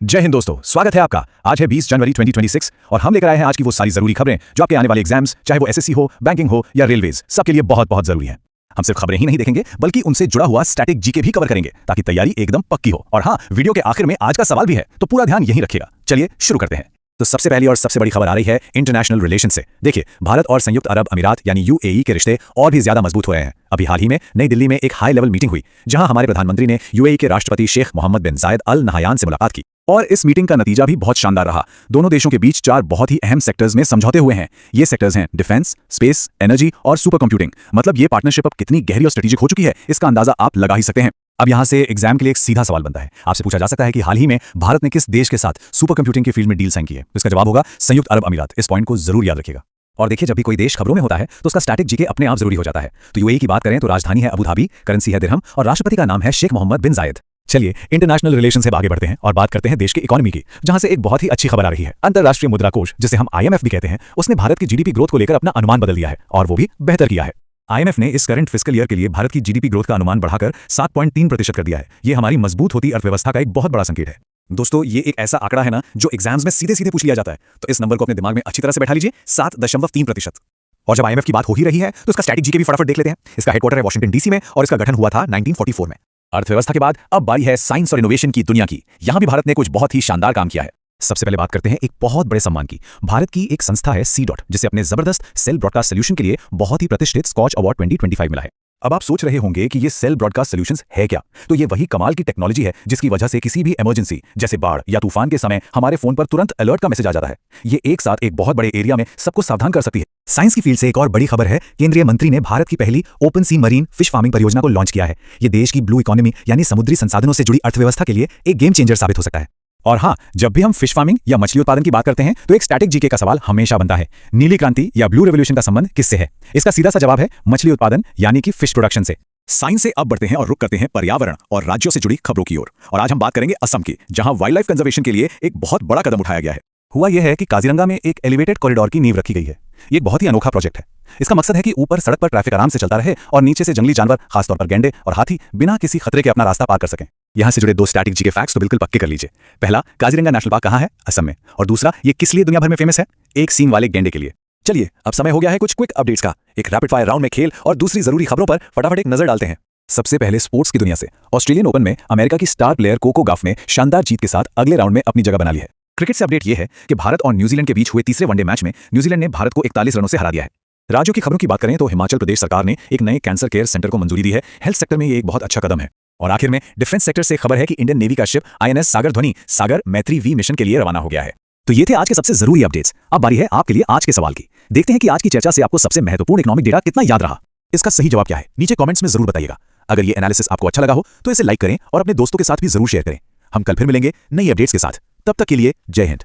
जय हिंद दोस्तों, स्वागत है आपका। आज है 20 जनवरी 2026 और हम लेकर आए हैं आज की वो सारी जरूरी खबरें जो आपके आने वाले एग्जाम्स, चाहे वो एसएससी हो, बैंकिंग हो या रेलवेज, सबके लिए बहुत बहुत जरूरी हैं। हम सिर्फ खबरें ही नहीं देखेंगे बल्कि उनसे जुड़ा हुआ स्टैटिक जीके भी कवर करेंगे ताकि तैयारी एकदम पक्की हो। और हाँ, वीडियो के आखिर में आज का सवाल भी है, तो पूरा ध्यान यहीं रखिएगा। चलिए शुरू करते हैं। तो सबसे पहली और सबसे बड़ी खबर आ रही है इंटरनेशनल रिलेशन से। देखिए, भारत और संयुक्त अरब अमीरात यानी यूएई के रिश्ते और भी ज्यादा मजबूत हो रहे हैं। अभी हाल ही में नई दिल्ली में एक हाई लेवल मीटिंग हुई जहां हमारे प्रधानमंत्री ने यूएई के राष्ट्रपति शेख मोहम्मद बिन जायद अल नहयान से मुलाकात की और इस मीटिंग का नतीजा भी बहुत शानदार रहा। दोनों देशों के बीच 4 बहुत ही अहम सेक्टर्स में समझौते हुए हैं। ये सेक्टर्स हैं डिफेंस, स्पेस, एनर्जी और सुपर कंप्यूटिंग। मतलब ये पार्टनरशिप अब कितनी गहरी और स्ट्रेटेजिक हो चुकी है, इसका अंदाजा आप लगा ही सकते हैं। अब यहां से एग्जाम के लिए एक सीधा सवाल बनता है, आपसे पूछा जा सकता है कि हाल ही में भारत ने किस देश के साथ सुपर कंप्यूटिंग की फील्ड में डील साइन की है। तो इसका जवाब होगा संयुक्त अरब अमीरात। इस पॉइंट को जरूर याद रखिएगा। और देखिए, जब भी कोई देश खबरों में होता है तो उसका स्टैटिक जीके अपने आप जरूरी हो जाता है। तो यूएई की बात करें तो राजधानी है अबू धाबी, करेंसी है दिरहम और राष्ट्रपति का नाम है शेख मोहम्मद बिन जायद। चलिए इंटरनेशनल रिलेशन से आगे बढ़ते हैं और बात करते हैं देश की इकोनॉमी की, जहां से एक बहुत ही अच्छी खबर आ रही है। अंतर्राष्ट्रीय मुद्रा कोष, जिसे हम आईएमएफ भी कहते हैं, उसने भारत की जीडीपी ग्रोथ को लेकर अपना अनुमान बदल दिया है और वो भी बेहतर किया है। आईएमएफ ने इस करंट फिस्कल ईयर के लिए भारत की जीडीपी ग्रोथ का अनुमान बढ़ाकर 7.3% कर दिया है। ये हमारी मजबूत होती अर्थव्यवस्था का एक बहुत बड़ा संकेत है। दोस्तों, ये एक ऐसा आंकड़ा है ना जो एग्जाम्स में सीधे सीधे पूछ लिया जाता है, तो इस नंबर को अपने दिमाग में अच्छी तरह से बैठा लीजिए, 7.3%। और जब आईएमएफ की बात हो ही रही है तो इसका स्टैटिक जीके भी फटाफट देख लेते हैं। इसका हेडक्वार्टर है वॉशिंगटन डीसी में और इसका गठन हुआ था 1944 में। अर्थव्यवस्था के बाद अब बारी है साइंस और इनोवेशन की दुनिया की। यहां भी भारत ने कुछ बहुत ही शानदार काम किया है। सबसे पहले बात करते हैं एक बहुत बड़े सम्मान की। भारत की एक संस्था है C.DOT, जिसे अपने जबरदस्त सेल ब्रॉडकास्ट सोल्यूशन के लिए बहुत ही प्रतिष्ठित स्कॉच अवार्ड 2025 मिला है। अब आप सोच रहे होंगे कि ये सेल ब्रॉडकास्ट सॉल्यूशंस है क्या। तो ये वही कमाल की टेक्नोलॉजी है जिसकी वजह से किसी भी इमरजेंसी जैसे बाढ़ या तूफान के समय हमारे फोन पर तुरंत अलर्ट का मैसेज आ जाता है। ये एक साथ एक बहुत बड़े एरिया में सबको सावधान कर सकती है। साइंस की फील्ड से एक और बड़ी खबर है, केंद्रीय मंत्री ने भारत की पहली ओपन सी मरीन फिश फार्मिंग परियोजना को लॉन्च किया है। ये देश की ब्लू इकोनॉमी यानी समुद्री संसाधनों से जुड़ी अर्थव्यवस्था के लिए एक गेम चेंजर साबित हो सकता है। और हाँ, जब भी हम फिश फार्मिंग या मछली उत्पादन की बात करते हैं तो एक स्टैटिक जीके का सवाल हमेशा बनता है, नीली क्रांति या ब्लू रेवोल्यूशन का संबंध किससे है। इसका सीधा सा जवाब है मछली उत्पादन यानी कि फिश प्रोडक्शन से। साइंस से अब बढ़ते हैं और रुक करते हैं पर्यावरण और राज्यों से जुड़ी खबरों की ओर। और आज हम बात करेंगे असम की, जहां वाइल्ड लाइफ कंजर्वेशन के लिए एक बहुत बड़ा कदम उठाया गया है। हुआ यह है कि काजीरंगा में एक एलिवेटेड कॉरिडोर की नींव रखी गई है। ये एक बहुत ही अनोखा प्रोजेक्ट है। इसका मकसद है कि ऊपर सड़क पर ट्रैफिक आराम से चलता रहे और नीचे से जंगली जानवर, खासतौर पर गैंडे और हाथी, बिना किसी खतरे के अपना रास्ता पार कर सकें। यहां से जुड़े 2 स्टैटिक जीके फैक्ट्स तो बिल्कुल पक्के कर लीजिए। पहला, काजीरंगा नेशनल पार्क कहां है? असम में। और दूसरा, ये किस लिए दुनिया भर में फेमस है? एक सींग वाले गैंडे के लिए। चलिए, अब समय हो गया है कुछ क्विक अपडेट्स का। एक रैपिड फायर राउंड में खेल और दूसरी जरूरी खबरों पर फटाफट एक नजर डालते हैं। सबसे पहले स्पोर्ट्स की दुनिया से। ऑस्ट्रेलियन ओपन में अमेरिका की स्टार प्लेयर कोको गॉफ ने शानदार जीत के साथ अगले राउंड में अपनी जगह बना ली है। क्रिकेट से अपडेट यह है कि भारत और न्यूजीलैंड के बीच हुए तीसरे वनडे मैच में न्यूजीलैंड ने भारत को 41 रनों से हरा दिया है। राज्यों की खबरों की बात करें तो हिमाचल प्रदेश सरकार ने एक नए कैंसर केयर सेंटर को मंजूरी दी है। हेल्थ सेक्टर में ये एक बहुत अच्छा कदम है। और आखिर में डिफेंस सेक्टर से खबर है कि इंडियन नेवी का शिप INS सागर ध्वनि सागर मैत्री V मिशन के लिए रवाना हो गया है। तो ये थे आज के सबसे जरूरी अपडेट्स। अब बारी है आपके लिए आज के सवाल की। देखते हैं कि आज की चर्चा से आपको सबसे महत्वपूर्ण इकोनॉमिक डेटा कितना याद रहा। इसका सही जवाब क्या है, नीचे कमेंट्स में जरूर बताइएगा। अगर ये एनालिसिस आपको अच्छा लगा हो तो इसे लाइक करें और अपने दोस्तों के साथ भी जरूर शेयर करें। हम कल फिर मिलेंगे नई अपडेट्स के साथ। तब तक के लिए जय हिंद।